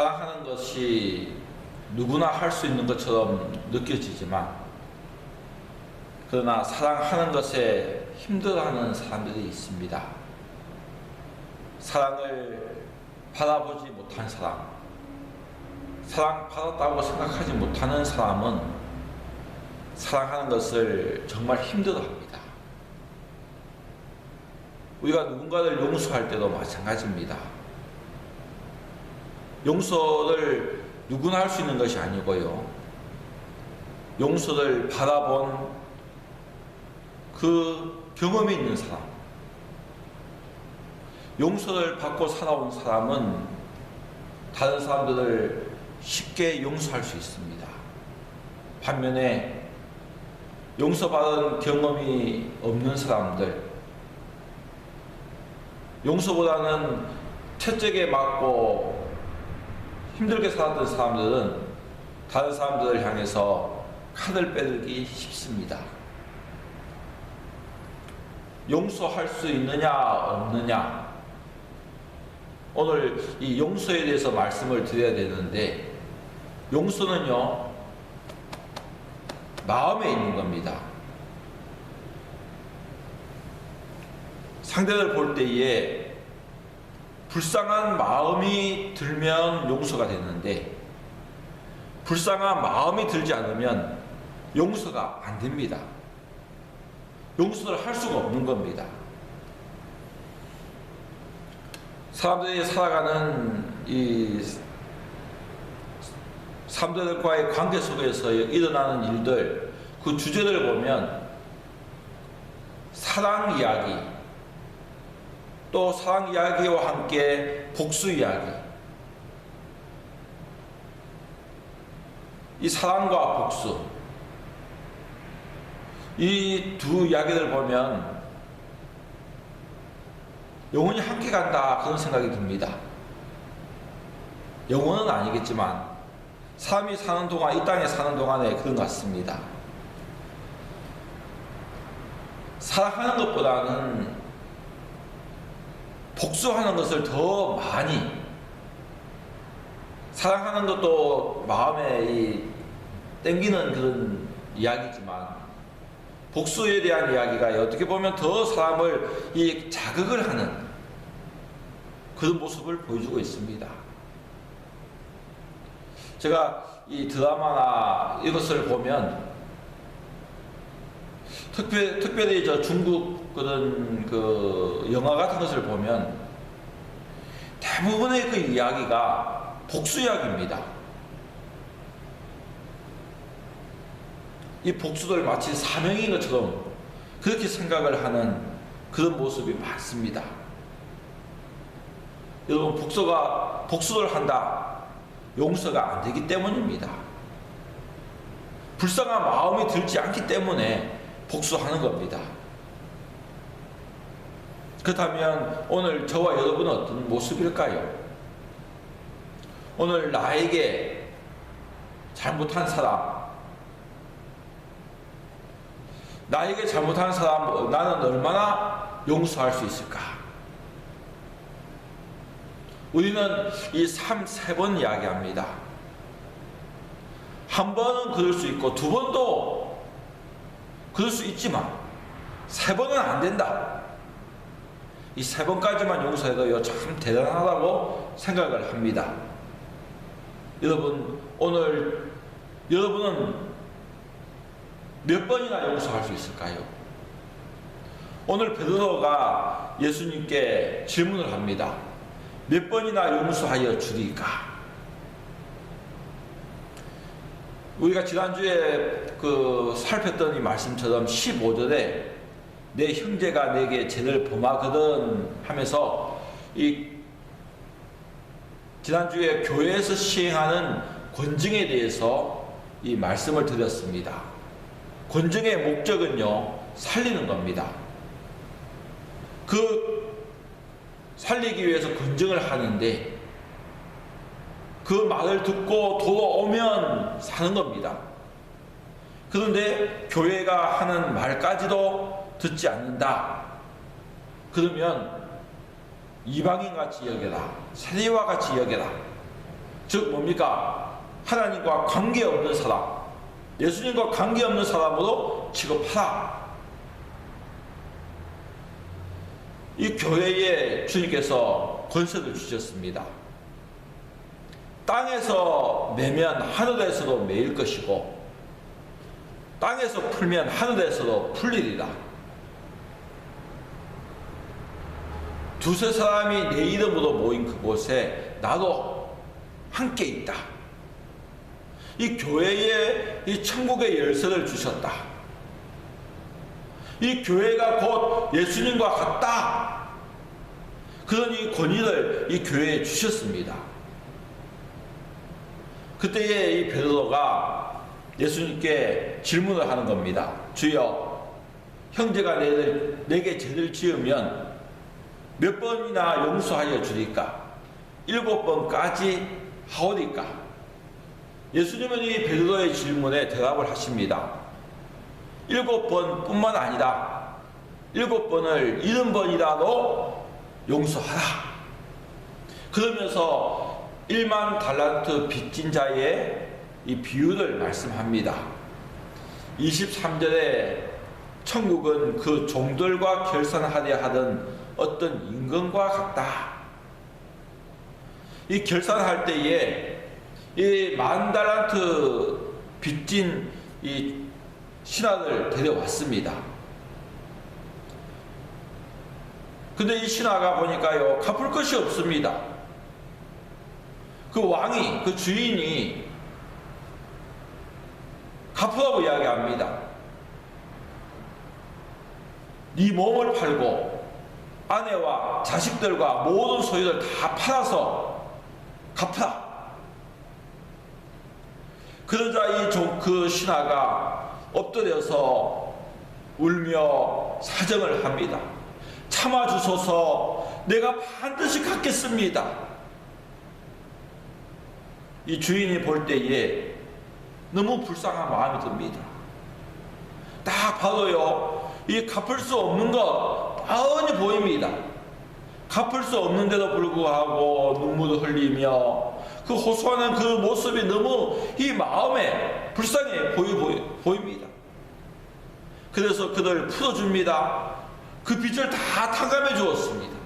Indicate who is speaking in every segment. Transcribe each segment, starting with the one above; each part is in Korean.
Speaker 1: 사랑하는 것이 누구나 할 수 있는 것처럼 느껴지지만, 그러나 사랑하는 것에 힘들어하는 사람들이 있습니다. 사랑을 받아보지 못한 사람, 사랑받았다고 생각하지 못하는 사람은 사랑하는 것을 정말 힘들어합니다. 우리가 누군가를 용서할 때도 마찬가지입니다. 용서를 누구나 할 수 있는 것이 아니고요, 용서를 받아본 그 경험이 있는 사람, 용서를 받고 살아온 사람은 다른 사람들을 쉽게 용서할 수 있습니다. 반면에 용서받은 경험이 없는 사람들, 용서보다는 채찍에 맞고 힘들게 살았던 사람들은 다른 사람들을 향해서 칼을 빼들기 쉽습니다. 용서할 수 있느냐 없느냐, 오늘 이 용서에 대해서 말씀을 드려야 되는데, 용서는요 마음에 있는 겁니다. 상대를 볼 때에 불쌍한 마음이 들면 용서가 되는데, 불쌍한 마음이 들지 않으면 용서가 안 됩니다. 용서를 할 수가 없는 겁니다. 사람들이 살아가는 이 사람들과의 관계 속에서 일어나는 일들, 그 주제를 보면 사랑 이야기, 또 사랑 이야기와 함께 복수 이야기, 이 사랑과 복수, 이 두 이야기를 보면 영원히 함께 간다, 그런 생각이 듭니다. 영원은 아니겠지만 사람이 사는 동안, 이 땅에 사는 동안에 그런 것 같습니다. 사랑하는 것보다는 복수하는 것을 더 많이, 사랑하는 것도 마음에 땡기는 그런 이야기지만, 복수에 대한 이야기가 어떻게 보면 더 사람을 자극을 하는 그런 모습을 보여주고 있습니다. 제가 이 드라마나 이것을 보면, 특별히 저 중국 그런 그 영화 같은 것을 보면 대부분의 그 이야기가 복수 이야기입니다. 이 복수를 마치 사명인 것처럼 그렇게 생각을 하는 그런 모습이 많습니다. 여러분, 복수를 한다, 용서가 안 되기 때문입니다. 불쌍한 마음이 들지 않기 때문에 복수하는 겁니다. 그렇다면 오늘 저와 여러분은 어떤 모습일까요? 오늘 나에게 잘못한 사람, 나는 얼마나 용서할 수 있을까? 우리는 이 삶 3번 이야기합니다. 한 번은 그럴 수 있고 두 번도 그럴 수 있지만 3번은 안 된다. 이 3번까지만 용서해도 참 대단하다고 생각을 합니다. 여러분, 오늘 여러분은 몇 번이나 용서할 수 있을까요? 오늘 베드로가 예수님께 질문을 합니다. 몇 번이나 용서하여 주리까? 우리가 지난주에 살폈던 이 말씀처럼 15절에 내 형제가 내게 죄를 범하거든 하면서 지난주에 교회에서 시행하는 권징에 대해서 이 말씀을 드렸습니다. 권징의 목적은요, 살리는 겁니다. 살리기 위해서 권징을 하는데, 그 말을 듣고 돌아오면 사는 겁니다. 그런데 교회가 하는 말까지도 듣지 않는다. 그러면 이방인같이 여겨라, 세리와 같이 여겨라, 즉 뭡니까? 하나님과 관계없는 사람, 예수님과 관계없는 사람으로 취급하라. 이 교회에 주님께서 권세를 주셨습니다. 땅에서 매면 하늘에서도 매일 것이고 땅에서 풀면 하늘에서도 풀리리라. 두세 사람이 내 이름으로 모인 그곳에 나도 함께 있다. 이 교회에 이 천국의 열쇠를 주셨다. 이 교회가 곧 예수님과 같다. 그런 이 권위를 이 교회에 주셨습니다. 그때에 이 베드로가 예수님께 질문을 하는 겁니다. 주여, 형제가 내게 죄를 지으면 몇 번이나 용서하여 주리까? 7번까지 하오리까? 예수님은 이 베드로의 질문에 대답을 하십니다. 7번 뿐만 아니라 7번을 70번이라도 용서하라. 그러면서 1만 달란트 빚진 자의 이 비유를 말씀합니다. 23절에 천국은 그 종들과 결산하려 하던 어떤 임금과 같다. 이 결산할 때에 이 10,000달란트 빚진 이 신하를 데려왔습니다. 근데 이 신하가 보니까요, 갚을 것이 없습니다. 그 왕이, 그 주인이 갚으라고 이야기합니다. 네 몸을 팔고 아내와 자식들과 모든 소유를 다 팔아서 갚아라. 그러자 그 신하가 엎드려서 울며 사정을 합니다. 참아주소서, 내가 반드시 갚겠습니다. 이 주인이 볼 때에 너무 불쌍한 마음이 듭니다. 딱 봐도요, 이 갚을 수 없는 것 뻔히 보입니다. 갚을 수 없는데도 불구하고 눈물을 흘리며 그 호소하는 그 모습이 너무 이 마음에 불쌍해 보입니다. 그래서 그를 풀어줍니다. 그 빚을 다 탕감해 주었습니다.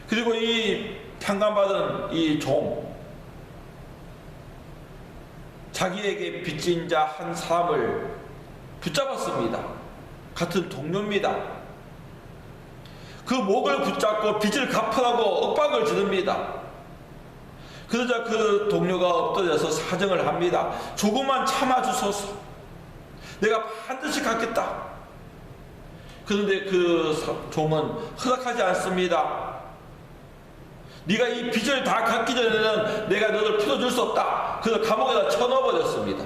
Speaker 1: 그리고 이 탕감받은 이 종, 자기에게 빚진 자 한 사람을 붙잡았습니다. 같은 동료입니다. 그 목을 붙잡고 빚을 갚으라고 윽박을 지릅니다. 그러자 그 동료가 엎드려서 사정을 합니다. 조금만 참아주소서. 내가 반드시 갚겠다. 그런데 그 종은 허락하지 않습니다. 네가 이 빚을 다 갚기 전에는 내가 너를 풀어줄 수 없다. 그래서 감옥에다 쳐넣어버렸습니다.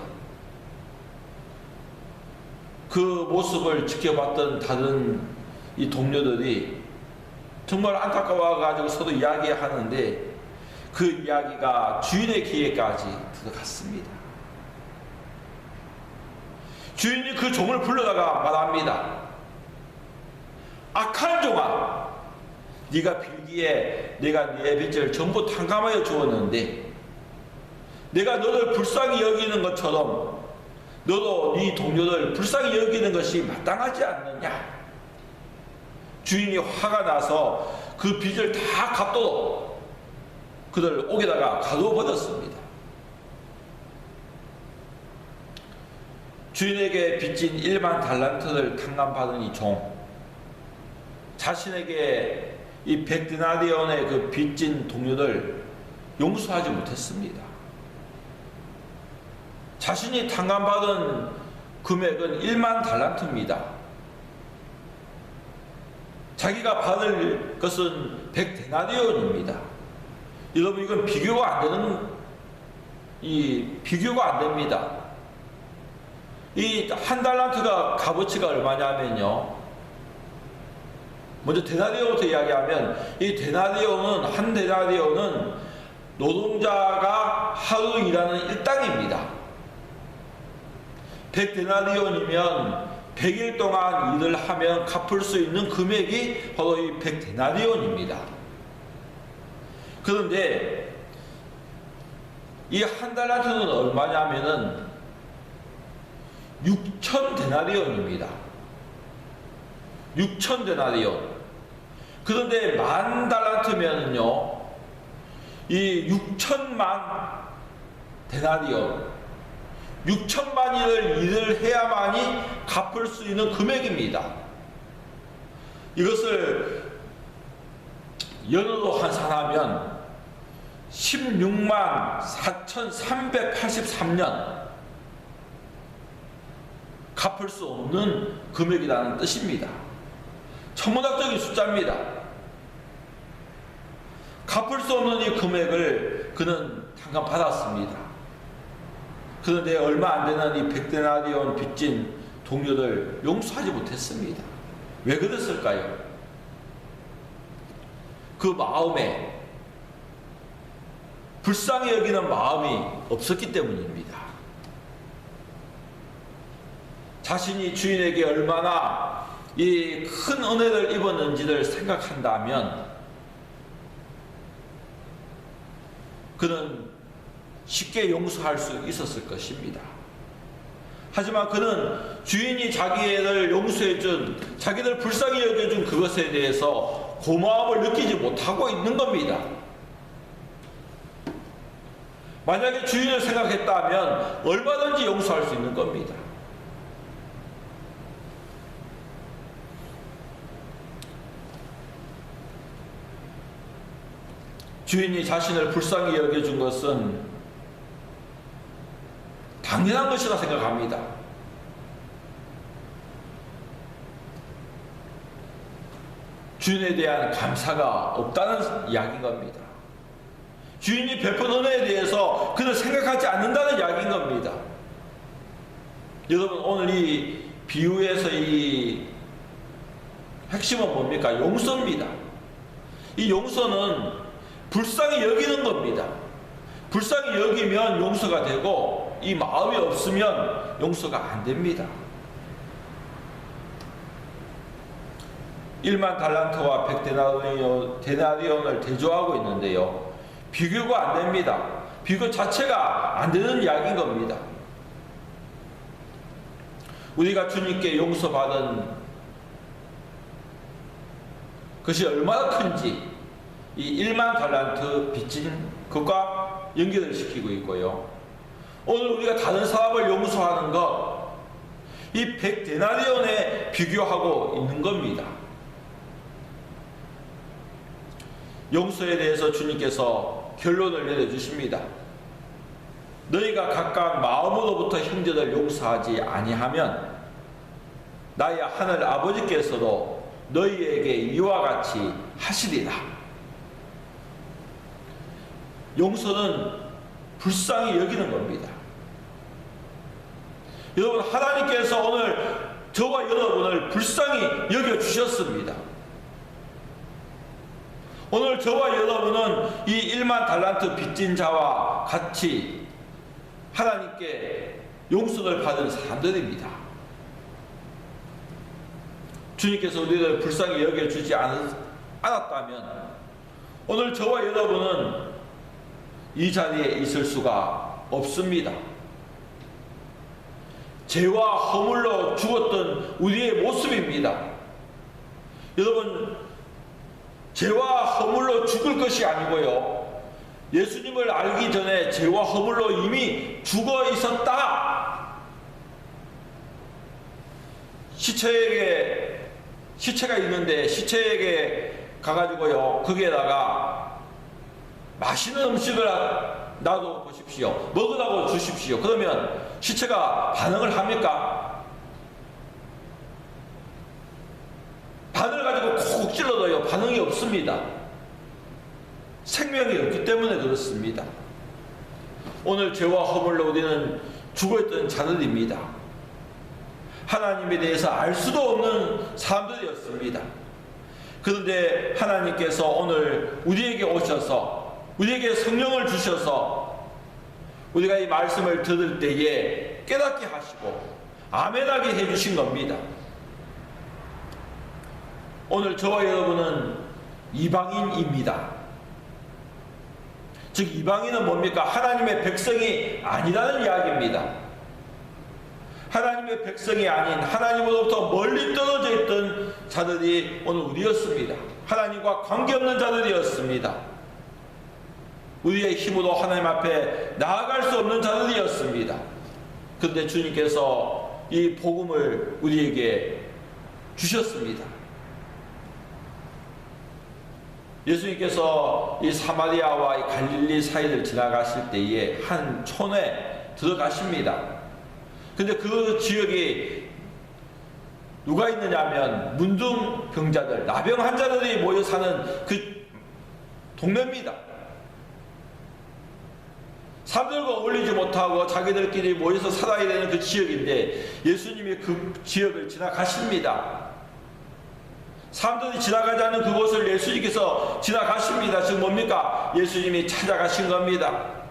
Speaker 1: 그 모습을 지켜봤던 다른 이 동료들이 정말 안타까워가지고 서로 이야기하는데 그 이야기가 주인의 귀에까지 들어갔습니다. 주인이 그 종을 불러다가 말합니다. 악한 종아, 네가 빌기에 내가 네 빚을 전부 탕감하여 주었는데 내가 너를 불쌍히 여기는 것처럼 너도 네 동료를 불쌍히 여기는 것이 마땅하지 않느냐. 주인이 화가 나서 그 빚을 다 갚도록 그들 옥에다가 가두어버렸습니다. 주인에게 빚진 1만 달란트를 탕감받은 이 종, 자신에게 이 100데나리온의 그 빚진 동료를 용서하지 못했습니다. 자신이 탕감받은 금액은 1만 달란트입니다. 자기가 받을 것은 100데나리온입니다. 여러분, 이건 비교가 안 됩니다. 이 한 달란트가 값어치가 얼마냐면요. 먼저 데나리온부터 이야기하면 이 한 데나리온은 노동자가 하루 일하는 일당입니다. 100데나리온이면 100일 동안 일을 하면 갚을 수 있는 금액이 바로 이 100데나리온입니다. 그런데 이 한 달란트는 얼마냐면은 6천 데나리온입니다. 6천 데나리온. 그런데 만 달란트면은요, 이 6천만 데나리온, 6천만일 일을 해야만이 갚을 수 있는 금액입니다. 이것을 연으로 환산하면 16만 4,383년 갚을 수 없는 금액이라는 뜻입니다. 천문학적인 숫자입니다. 갚을 수 없는 이 금액을 그는 당장 받았습니다. 그런데 얼마 안 되는 이 100데나리온 빚진 동료들 용서하지 못했습니다. 왜 그랬을까요? 그 마음에 불쌍히 여기는 마음이 없었기 때문입니다. 자신이 주인에게 얼마나 이 큰 은혜를 입었는지를 생각한다면 그는 쉽게 용서할 수 있었을 것입니다. 하지만 그는 주인이 자기를 용서해준, 자기를 불쌍히 여겨준 그것에 대해서 고마움을 느끼지 못하고 있는 겁니다. 만약에 주인을 생각했다면 얼마든지 용서할 수 있는 겁니다. 주인이 자신을 불쌍히 여겨준 것은 당연한 것이라 생각합니다. 주인에 대한 감사가 없다는 이야기인 겁니다. 주인이 베푼 은혜에 대해서 그는 생각하지 않는다는 이야기인 겁니다. 여러분, 오늘 이 비유에서 이 핵심은 뭡니까? 용서입니다. 이 용서는 불쌍히 여기는 겁니다. 불쌍히 여기면 용서가 되고 이 마음이 없으면 용서가 안 됩니다. 1만 달란트와 100데나리온을 대조하고 있는데요, 비교가 안 됩니다. 비교 자체가 안 되는 이야기인 겁니다. 우리가 주님께 용서받은 것이 얼마나 큰지 이 1만 달란트 빚진 것과 연결을 시키고 있고요, 오늘 우리가 다른 사람을 용서하는 것, 이 100데나리온에 비교하고 있는 겁니다. 용서에 대해서 주님께서 결론을 내려주십니다. 너희가 각각 마음으로부터 형제를 용서하지 아니하면 나의 하늘 아버지께서도 너희에게 이와 같이 하시리라. 용서는 불쌍히 여기는 겁니다. 여러분, 하나님께서 오늘 저와 여러분을 불쌍히 여겨주셨습니다. 오늘 저와 여러분은 이 1만 달란트 빚진 자와 같이 하나님께 용서를 받은 사람들입니다. 주님께서 우리를 불쌍히 여겨주지 않았다면 오늘 저와 여러분은 이 자리에 있을 수가 없습니다. 죄와 허물로 죽었던 우리의 모습입니다. 여러분, 죄와 허물로 죽을 것이 아니고요, 예수님을 알기 전에 죄와 허물로 이미 죽어 있었다. 시체가 있는데 시체에게 가가지고요, 거기에다가 맛있는 음식을 놔둬 보십시오. 먹으라고 주십시오. 그러면 시체가 반응을 합니까? 바늘 가지고 콕 찔러도요, 반응이 없습니다. 생명이 없기 때문에 그렇습니다. 오늘 죄와 허물로 우리는 죽어있던 자들입니다. 하나님에 대해서 알 수도 없는 사람들이었습니다. 그런데 하나님께서 오늘 우리에게 오셔서 우리에게 성령을 주셔서 우리가 이 말씀을 들을 때에 깨닫게 하시고 아멘하게 해주신 겁니다. 오늘 저와 여러분은 이방인입니다. 즉 이방인은 뭡니까? 하나님의 백성이 아니라는 이야기입니다. 하나님의 백성이 아닌 하나님으로부터 멀리 떨어져 있던 자들이 오늘 우리였습니다. 하나님과 관계없는 자들이었습니다. 우리의 힘으로 하나님 앞에 나아갈 수 없는 자들이었습니다. 그런데 주님께서 이 복음을 우리에게 주셨습니다. 예수님께서 이 사마리아와 이 갈릴리 사이를 지나가실 때에 한 촌에 들어가십니다. 근데 그 지역이 누가 있느냐 하면 문둥병자들, 나병 환자들이 모여 사는 그 동네입니다. 사람들과 어울리지 못하고 자기들끼리 모여서 살아야 되는 그 지역인데 예수님이 그 지역을 지나가십니다. 사람들이 지나가지 않는 그곳을 예수님께서 지나가십니다. 지금 뭡니까? 예수님이 찾아가신 겁니다.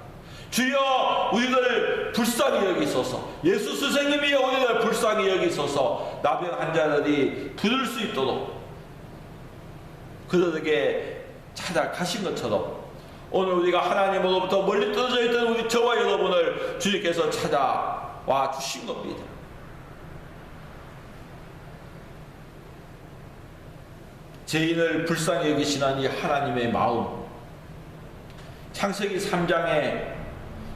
Speaker 1: 주여 우리들 불쌍히 여기소서. 예수 스승님이여 우리들 불쌍히 여기소서. 나병 환자들이 부를 수 있도록 그들에게 찾아가신 것처럼 오늘 우리가 하나님으로부터 멀리 떨어져 있던 우리 저와 여러분을 주님께서 찾아와 주신 겁니다. 죄인을 불쌍히 여기시는 이 하나님의 마음, 창세기 3장에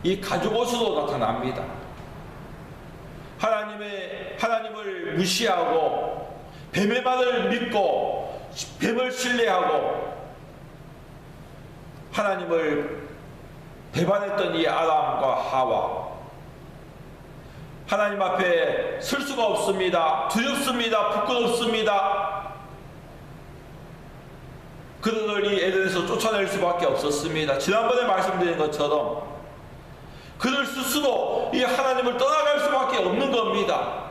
Speaker 1: 이 가죽옷으로 나타납니다. 하나님을 무시하고 뱀의 말을 믿고 뱀을 신뢰하고 하나님을 배반했던 이 아담과 하와, 하나님 앞에 설 수가 없습니다. 두렵습니다. 부끄럽습니다. 그들을 이 에덴에서 쫓아낼 수밖에 없었습니다. 지난번에 말씀드린 것처럼 그들 스스로 이 하나님을 떠나갈 수밖에 없는 겁니다.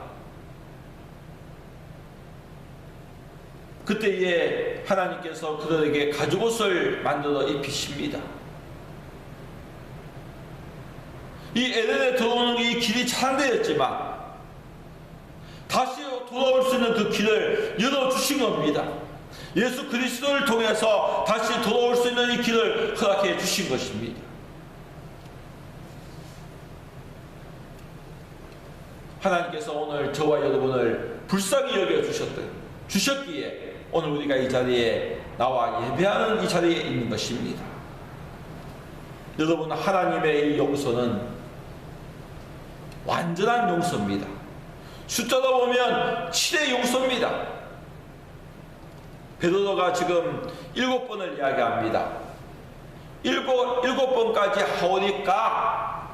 Speaker 1: 그때에 하나님께서 그들에게 가죽옷을 만들어 입히십니다. 이 에덴에 들어오는 이 길이 차단되었지만 다시 돌아올 수 있는 그 길을 열어주신 겁니다. 예수 그리스도를 통해서 다시 돌아올 수 있는 이 길을 허락해 주신 것입니다. 하나님께서 오늘 저와 여러분을 불쌍히 여겨 주셨기에 오늘 우리가 이 자리에 나와 예배하는 이 자리에 있는 것입니다. 여러분, 하나님의 이 용서는 완전한 용서입니다. 숫자로 보면 7의 용서입니다. 베드로가 지금 7번을 이야기합니다. 7번까지 하오니까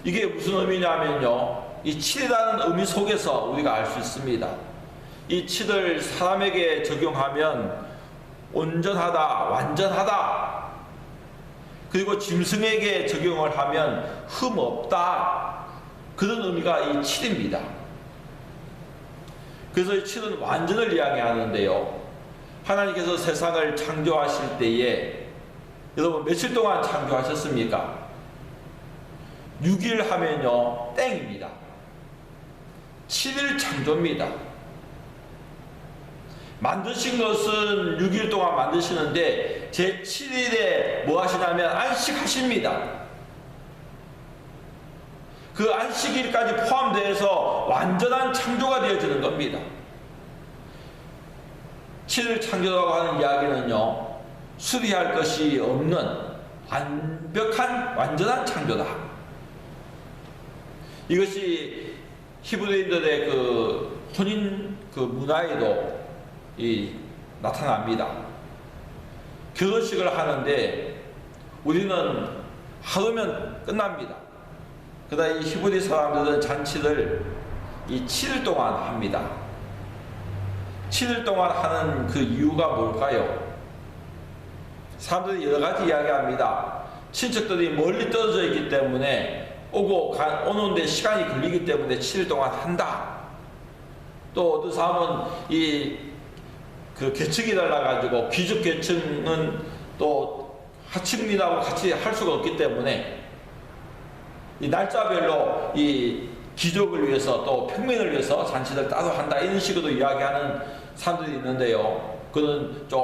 Speaker 1: 이게 무슨 의미냐면요, 이 7이라는 의미 속에서 우리가 알 수 있습니다. 이 7을 사람에게 적용하면 온전하다, 완전하다, 그리고 짐승에게 적용을 하면 흠없다, 그런 의미가 이 7입니다. 그래서 이 7은 완전을 이야기하는데요, 하나님께서 세상을 창조하실 때에 여러분 며칠 동안 창조하셨습니까? 6일 하면요 땡입니다. 7일 창조입니다. 만드신 것은 6일 동안 만드시는데 제 7일에 뭐 하시냐면 안식하십니다. 그 안식일까지 포함되어서 완전한 창조가 되어지는 겁니다. 7일 창조라고 하는 이야기는요, 수리할 것이 없는 완벽한 완전한 창조다. 이것이 히브리인들의 그 혼인 그 문화에도 나타납니다. 결혼식을 하는데 우리는 하루면 끝납니다. 그러나 이 히브리 사람들은 잔치를 이 7일 동안 합니다. 7일 동안 하는 그 이유가 뭘까요? 사람들이 여러 가지 이야기합니다. 친척들이 멀리 떨어져 있기 때문에 오는데 시간이 걸리기 때문에 7일 동안 한다. 또 어떤 사람은 그 계층이 달라가지고 귀족 계층은 또 하층민하고 같이 할 수가 없기 때문에 이 날짜별로 이 귀족을 위해서 또 평민을 위해서 잔치를 따로 한다, 이런 식으로 이야기하는 사람들이 있는데요, 그는 좀